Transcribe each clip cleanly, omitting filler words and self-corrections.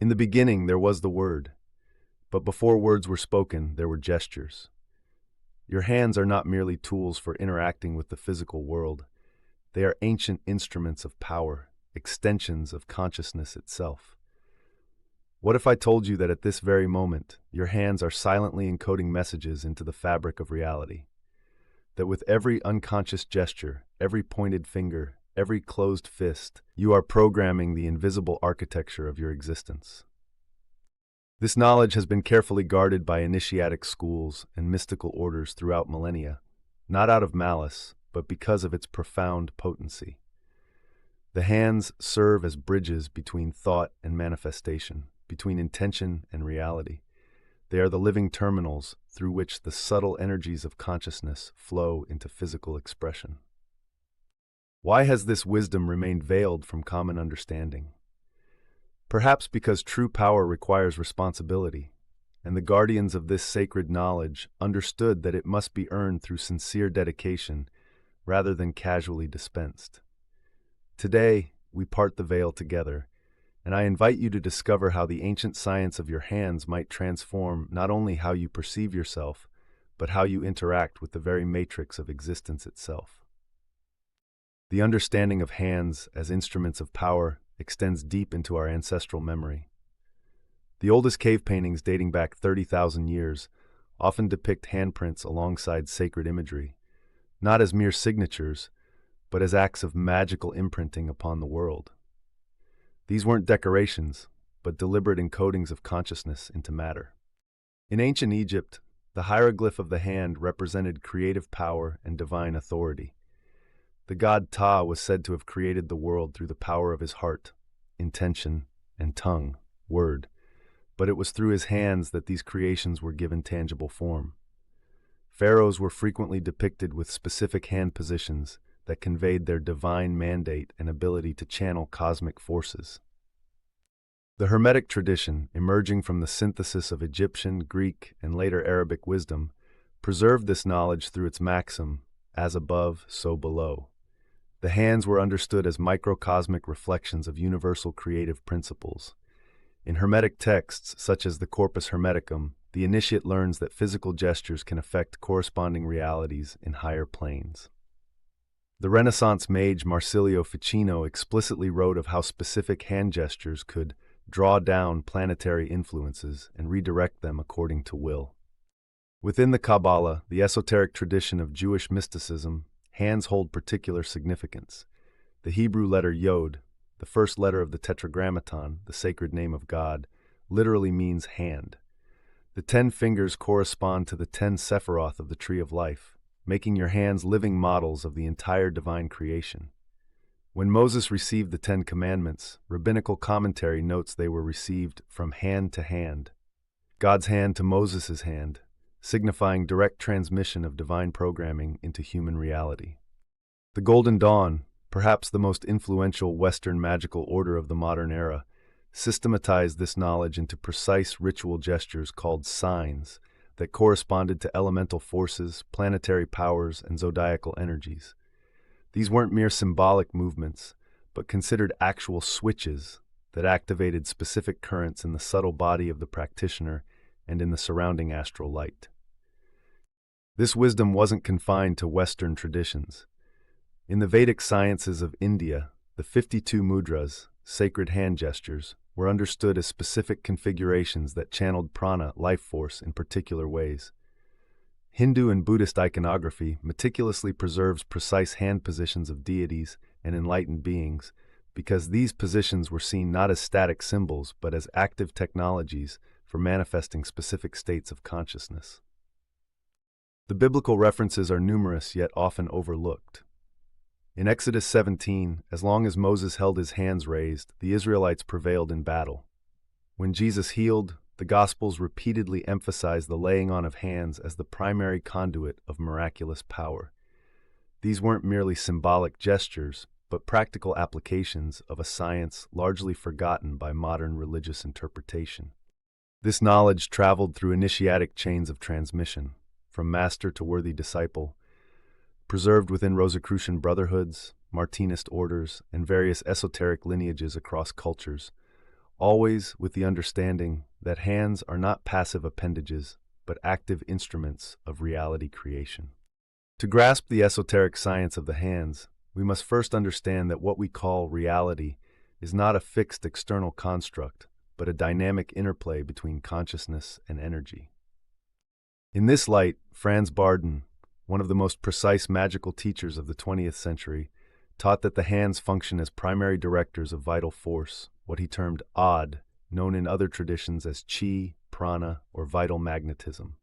In the beginning there was the Word, but before words were spoken, there were gestures. Your hands are not merely tools for interacting with the physical world. They are ancient instruments of power, extensions of consciousness itself. What if I told you that at this very moment, your hands are silently encoding messages into the fabric of reality? That with every unconscious gesture, every pointed finger, every closed fist, you are programming the invisible architecture of your existence. This knowledge has been carefully guarded by initiatic schools and mystical orders throughout millennia, not out of malice, but because of its profound potency. The hands serve as bridges between thought and manifestation, between intention and reality. They are the living terminals through which the subtle energies of consciousness flow into physical expression. Why has this wisdom remained veiled from common understanding? Perhaps because true power requires responsibility, and the guardians of this sacred knowledge understood that it must be earned through sincere dedication rather than casually dispensed. Today, we part the veil together, and I invite you to discover how the ancient science of your hands might transform not only how you perceive yourself, but how you interact with the very matrix of existence itself. The understanding of hands as instruments of power extends deep into our ancestral memory. The oldest cave paintings dating back 30,000 years often depict handprints alongside sacred imagery, not as mere signatures, but as acts of magical imprinting upon the world. These weren't decorations, but deliberate encodings of consciousness into matter. In ancient Egypt, the hieroglyph of the hand represented creative power and divine authority. The god Ptah was said to have created the world through the power of his heart, intention, and tongue, word, but it was through his hands that these creations were given tangible form. Pharaohs were frequently depicted with specific hand positions that conveyed their divine mandate and ability to channel cosmic forces. The Hermetic tradition, emerging from the synthesis of Egyptian, Greek, and later Arabic wisdom, preserved this knowledge through its maxim, as above, so below. The hands were understood as microcosmic reflections of universal creative principles. In Hermetic texts, such as the Corpus Hermeticum, the initiate learns that physical gestures can affect corresponding realities in higher planes. The Renaissance mage Marsilio Ficino explicitly wrote of how specific hand gestures could draw down planetary influences and redirect them according to will. Within the Kabbalah, the esoteric tradition of Jewish mysticism, hands hold particular significance. The Hebrew letter Yod, the first letter of the Tetragrammaton, the sacred name of God, literally means hand. The 10 fingers correspond to the 10 Sephiroth of the Tree of Life, making your hands living models of the entire divine creation. When Moses received the 10 Commandments, rabbinical commentary notes they were received from hand to hand, God's hand to Moses' hand, signifying direct transmission of divine programming into human reality. The Golden Dawn, perhaps the most influential Western magical order of the modern era, systematized this knowledge into precise ritual gestures called signs that corresponded to elemental forces, planetary powers, and zodiacal energies. These weren't mere symbolic movements, but considered actual switches that activated specific currents in the subtle body of the practitioner and in the surrounding astral light. This wisdom wasn't confined to Western traditions. In the Vedic sciences of India, the 52 mudras, sacred hand gestures, were understood as specific configurations that channeled prana, life force, in particular ways. Hindu and Buddhist iconography meticulously preserves precise hand positions of deities and enlightened beings because these positions were seen not as static symbols but as active technologies for manifesting specific states of consciousness. The biblical references are numerous yet often overlooked. In Exodus 17, as long as Moses held his hands raised, the Israelites prevailed in battle. When Jesus healed, the Gospels repeatedly emphasize the laying on of hands as the primary conduit of miraculous power. These weren't merely symbolic gestures, but practical applications of a science largely forgotten by modern religious interpretation. This knowledge traveled through initiatic chains of transmission, from master to worthy disciple, preserved within Rosicrucian brotherhoods, Martinist orders, and various esoteric lineages across cultures, always with the understanding that hands are not passive appendages, but active instruments of reality creation. To grasp the esoteric science of the hands, we must first understand that what we call reality is not a fixed external construct, but a dynamic interplay between consciousness and energy. In this light, Franz Bardon, one of the most precise magical teachers of the 20th century, taught that the hands function as primary directors of vital force, what he termed odd, known in other traditions as chi, prana, or vital magnetism.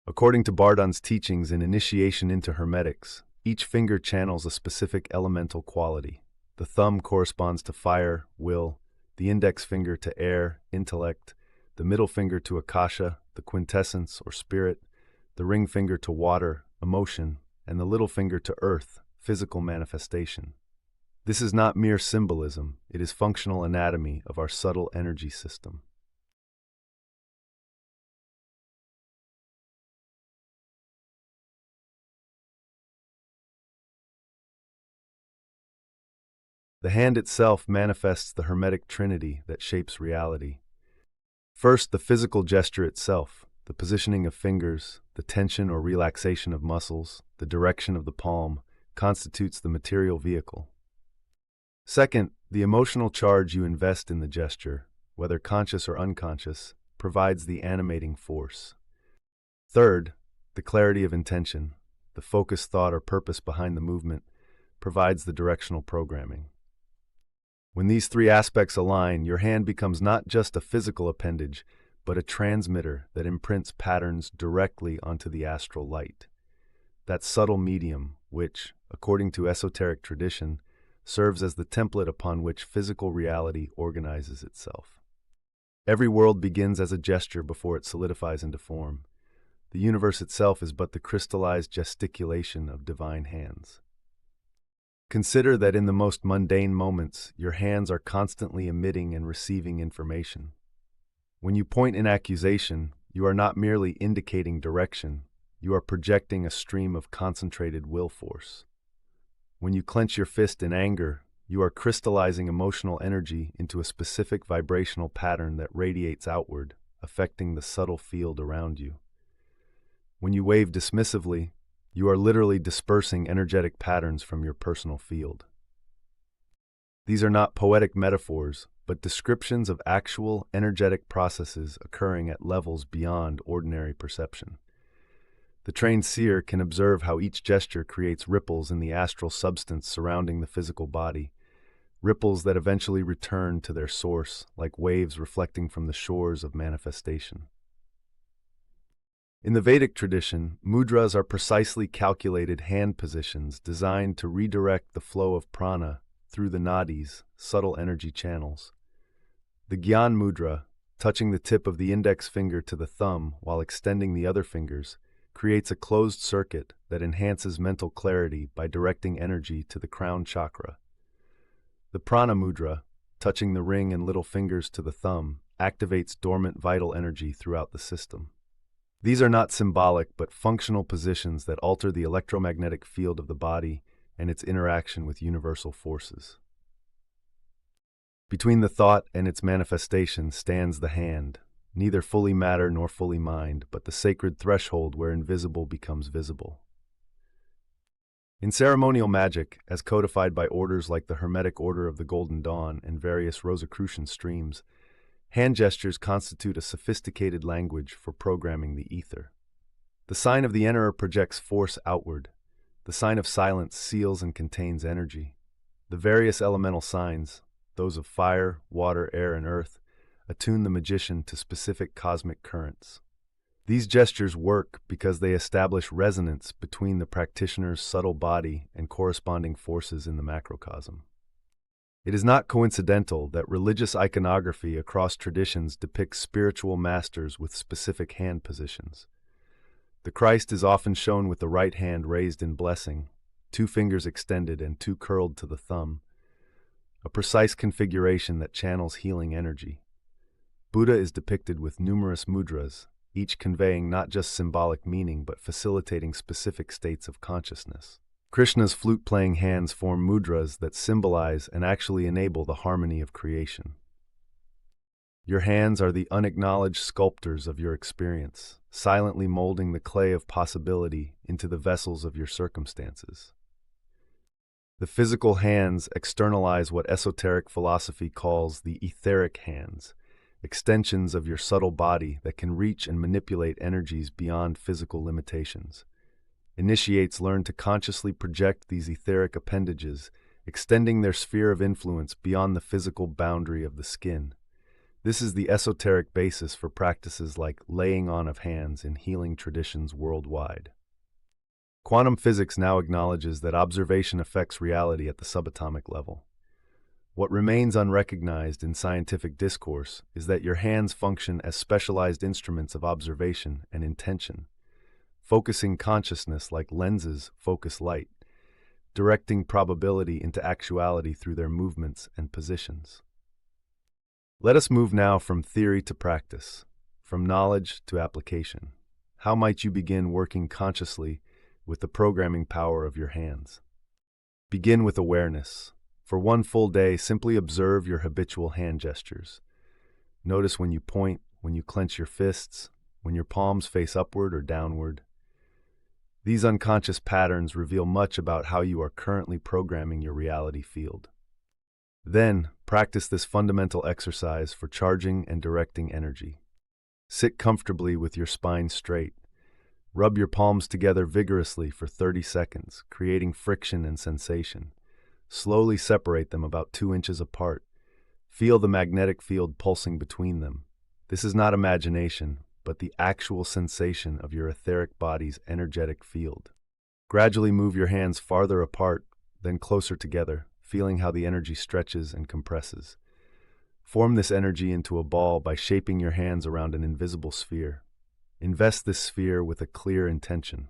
According to Bardon's teachings in Initiation into Hermetics, each finger channels a specific elemental quality. The thumb corresponds to fire, will, the index finger to air, intellect, the middle finger to akasha, the quintessence or spirit, the ring finger to water, emotion, and the little finger to earth, physical manifestation. This is not mere symbolism, it is functional anatomy of our subtle energy system. The hand itself manifests the Hermetic trinity that shapes reality. First, the physical gesture itself, the positioning of fingers, the tension or relaxation of muscles, the direction of the palm, constitutes the material vehicle. Second, the emotional charge you invest in the gesture, whether conscious or unconscious, provides the animating force. Third, the clarity of intention, the focused thought or purpose behind the movement, provides the directional programming. When these three aspects align, your hand becomes not just a physical appendage, but a transmitter that imprints patterns directly onto the astral light. That subtle medium, which, according to esoteric tradition, serves as the template upon which physical reality organizes itself. Every world begins as a gesture before it solidifies into form. The universe itself is but the crystallized gesticulation of divine hands. Consider that in the most mundane moments, your hands are constantly emitting and receiving information. When you point in accusation, you are not merely indicating direction, you are projecting a stream of concentrated will force. When you clench your fist in anger, you are crystallizing emotional energy into a specific vibrational pattern that radiates outward, affecting the subtle field around you. When you wave dismissively, you are literally dispersing energetic patterns from your personal field. These are not poetic metaphors, but descriptions of actual energetic processes occurring at levels beyond ordinary perception. The trained seer can observe how each gesture creates ripples in the astral substance surrounding the physical body, ripples that eventually return to their source, like waves reflecting from the shores of manifestation. In the Vedic tradition, mudras are precisely calculated hand positions designed to redirect the flow of prana through the nadis, subtle energy channels. The Gyan mudra, touching the tip of the index finger to the thumb while extending the other fingers, creates a closed circuit that enhances mental clarity by directing energy to the crown chakra. The prana mudra, touching the ring and little fingers to the thumb, activates dormant vital energy throughout the system. These are not symbolic but functional positions that alter the electromagnetic field of the body and its interaction with universal forces. Between the thought and its manifestation stands the hand, neither fully matter nor fully mind, but the sacred threshold where invisible becomes visible. In ceremonial magic, as codified by orders like the Hermetic Order of the Golden Dawn and various Rosicrucian streams, hand gestures constitute a sophisticated language for programming the ether. The sign of the enterer projects force outward. The sign of silence seals and contains energy. The various elemental signs, those of fire, water, air, and earth, attune the magician to specific cosmic currents. These gestures work because they establish resonance between the practitioner's subtle body and corresponding forces in the macrocosm. It is not coincidental that religious iconography across traditions depicts spiritual masters with specific hand positions. The Christ is often shown with the right hand raised in blessing, 2 fingers extended and 2 curled to the thumb, a precise configuration that channels healing energy. Buddha is depicted with numerous mudras, each conveying not just symbolic meaning but facilitating specific states of consciousness. Krishna's flute-playing hands form mudras that symbolize and actually enable the harmony of creation. Your hands are the unacknowledged sculptors of your experience, silently molding the clay of possibility into the vessels of your circumstances. The physical hands externalize what esoteric philosophy calls the etheric hands, extensions of your subtle body that can reach and manipulate energies beyond physical limitations. Initiates learn to consciously project these etheric appendages, extending their sphere of influence beyond the physical boundary of the skin. This is the esoteric basis for practices like laying on of hands in healing traditions worldwide. Quantum physics now acknowledges that observation affects reality at the subatomic level. What remains unrecognized in scientific discourse is that your hands function as specialized instruments of observation and intention, focusing consciousness like lenses focus light, directing probability into actuality through their movements and positions. Let us move now from theory to practice, from knowledge to application. How might you begin working consciously with the programming power of your hands? Begin with awareness. For one full day, simply observe your habitual hand gestures. Notice when you point, when you clench your fists, when your palms face upward or downward. These unconscious patterns reveal much about how you are currently programming your reality field. Then, practice this fundamental exercise for charging and directing energy. Sit comfortably with your spine straight. Rub your palms together vigorously for 30 seconds, creating friction and sensation. Slowly separate them about 2 inches apart. Feel the magnetic field pulsing between them. This is not imagination, but the actual sensation of your etheric body's energetic field. Gradually move your hands farther apart, then closer together, feeling how the energy stretches and compresses. Form this energy into a ball by shaping your hands around an invisible sphere. Invest this sphere with a clear intention,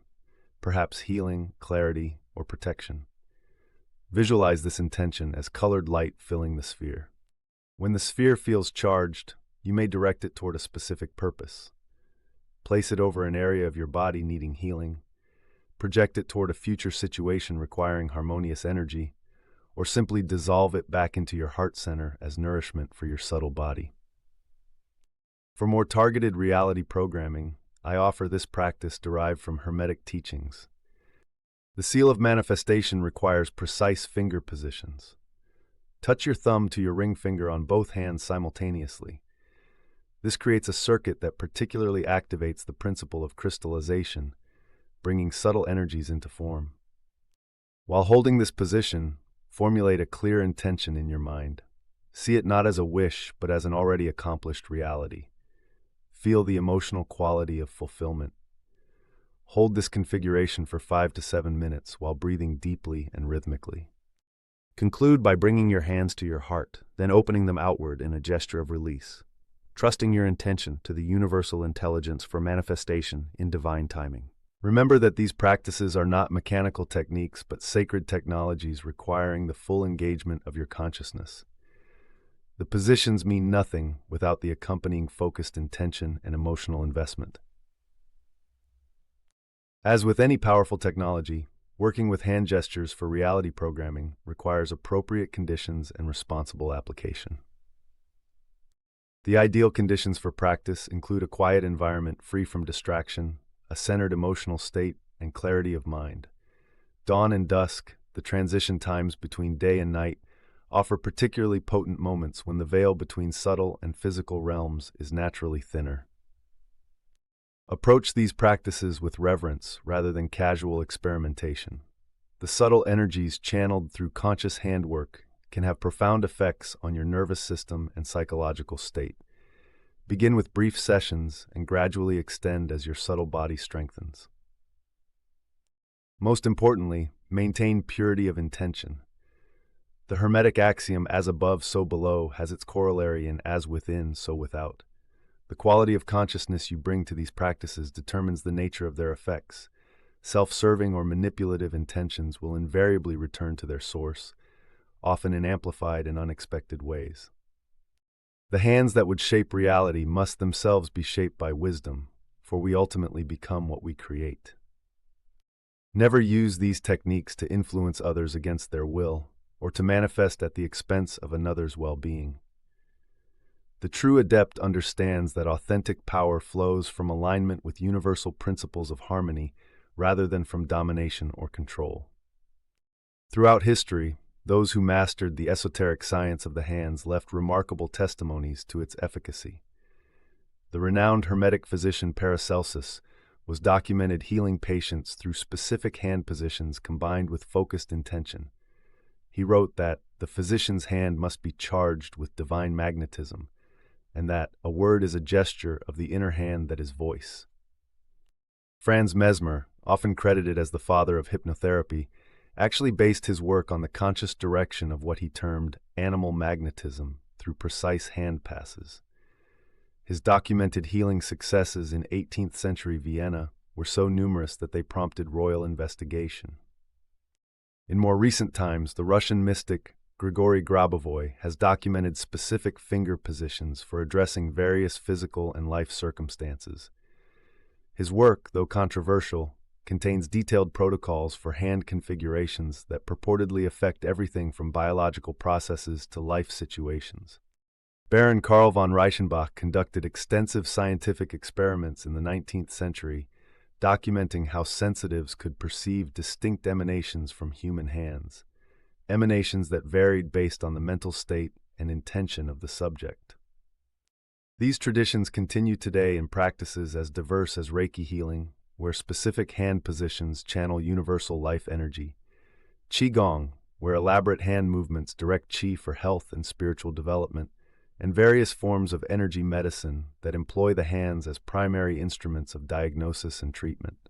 perhaps healing, clarity, or protection. Visualize this intention as colored light filling the sphere. When the sphere feels charged, you may direct it toward a specific purpose. Place it over an area of your body needing healing, project it toward a future situation requiring harmonious energy, or simply dissolve it back into your heart center as nourishment for your subtle body. For more targeted reality programming, I offer this practice derived from Hermetic teachings. The seal of manifestation requires precise finger positions. Touch your thumb to your ring finger on both hands simultaneously. This creates a circuit that particularly activates the principle of crystallization, bringing subtle energies into form. While holding this position, formulate a clear intention in your mind. See it not as a wish, but as an already accomplished reality. Feel the emotional quality of fulfillment. Hold this configuration for 5 to 7 minutes while breathing deeply and rhythmically. Conclude by bringing your hands to your heart, then opening them outward in a gesture of release, trusting your intention to the universal intelligence for manifestation in divine timing. Remember that these practices are not mechanical techniques, but sacred technologies requiring the full engagement of your consciousness. The positions mean nothing without the accompanying focused intention and emotional investment. As with any powerful technology, working with hand gestures for reality programming requires appropriate conditions and responsible application. The ideal conditions for practice include a quiet environment free from distraction, a centered emotional state, and clarity of mind. Dawn and dusk, the transition times between day and night, offer particularly potent moments when the veil between subtle and physical realms is naturally thinner. Approach these practices with reverence rather than casual experimentation. The subtle energies channeled through conscious handwork can have profound effects on your nervous system and psychological state. Begin with brief sessions and gradually extend as your subtle body strengthens. Most importantly, maintain purity of intention. The Hermetic axiom, as above, so below, has its corollary in as within, so without. The quality of consciousness you bring to these practices determines the nature of their effects. Self-serving or manipulative intentions will invariably return to their source, often in amplified and unexpected ways. The hands that would shape reality must themselves be shaped by wisdom, for we ultimately become what we create. Never use these techniques to influence others against their will, or to manifest at the expense of another's well-being. The true adept understands that authentic power flows from alignment with universal principles of harmony rather than from domination or control. Throughout history, those who mastered the esoteric science of the hands left remarkable testimonies to its efficacy. The renowned Hermetic physician Paracelsus was documented healing patients through specific hand positions combined with focused intention. He wrote that the physician's hand must be charged with divine magnetism, and that a word is a gesture of the inner hand that is voice. Franz Mesmer, often credited as the father of hypnotherapy, actually based his work on the conscious direction of what he termed animal magnetism through precise hand passes. His documented healing successes in 18th century Vienna were so numerous that they prompted royal investigation. In more recent times, the Russian mystic Grigory Grabovoi has documented specific finger positions for addressing various physical and life circumstances. His work, though controversial, contains detailed protocols for hand configurations that purportedly affect everything from biological processes to life situations. Baron Karl von Reichenbach conducted extensive scientific experiments in the 19th century, documenting how sensitives could perceive distinct emanations from human hands, emanations that varied based on the mental state and intention of the subject. These traditions continue today in practices as diverse as Reiki healing, where specific hand positions channel universal life energy, Qigong, where elaborate hand movements direct Qi for health and spiritual development, and various forms of energy medicine that employ the hands as primary instruments of diagnosis and treatment.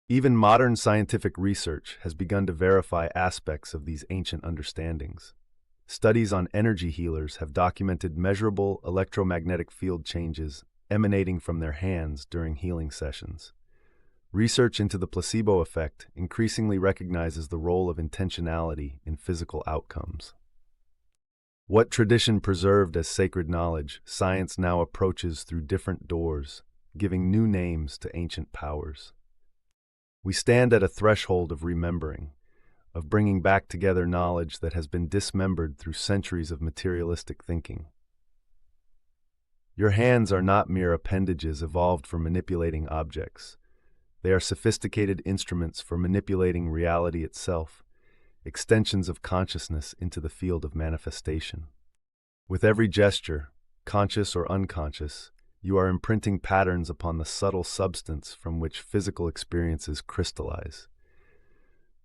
Even modern scientific research has begun to verify aspects of these ancient understandings. Studies on energy healers have documented measurable electromagnetic field changes emanating from their hands during healing sessions. Research into the placebo effect increasingly recognizes the role of intentionality in physical outcomes. What tradition preserved as sacred knowledge, science now approaches through different doors, giving new names to ancient powers. We stand at a threshold of remembering, of bringing back together knowledge that has been dismembered through centuries of materialistic thinking. Your hands are not mere appendages evolved for manipulating objects. They are sophisticated instruments for manipulating reality itself, extensions of consciousness into the field of manifestation. With every gesture, conscious or unconscious, you are imprinting patterns upon the subtle substance from which physical experiences crystallize.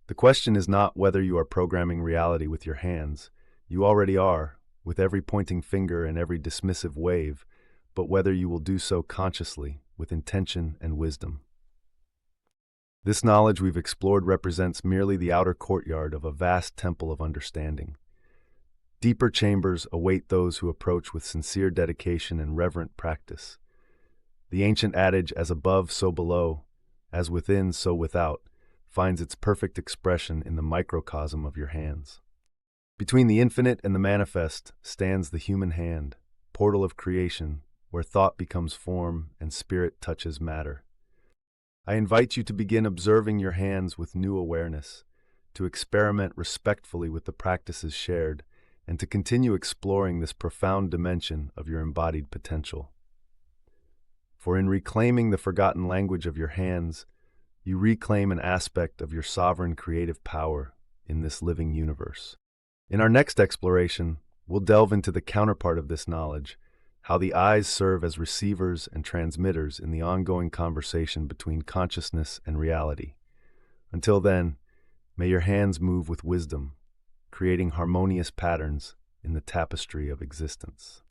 The question is not whether you are programming reality with your hands. You already are, with every pointing finger and every dismissive wave, but whether you will do so consciously, with intention and wisdom. This knowledge we've explored represents merely the outer courtyard of a vast temple of understanding. Deeper chambers await those who approach with sincere dedication and reverent practice. The ancient adage, as above, so below, as within, so without, finds its perfect expression in the microcosm of your hands. Between the infinite and the manifest stands the human hand, portal of creation, where thought becomes form and spirit touches matter. I invite you to begin observing your hands with new awareness, to experiment respectfully with the practices shared, and to continue exploring this profound dimension of your embodied potential. For in reclaiming the forgotten language of your hands, you reclaim an aspect of your sovereign creative power in this living universe. In our next exploration, we'll delve into the counterpart of this knowledge, how the eyes serve as receivers and transmitters in the ongoing conversation between consciousness and reality. Until then, may your hands move with wisdom, creating harmonious patterns in the tapestry of existence.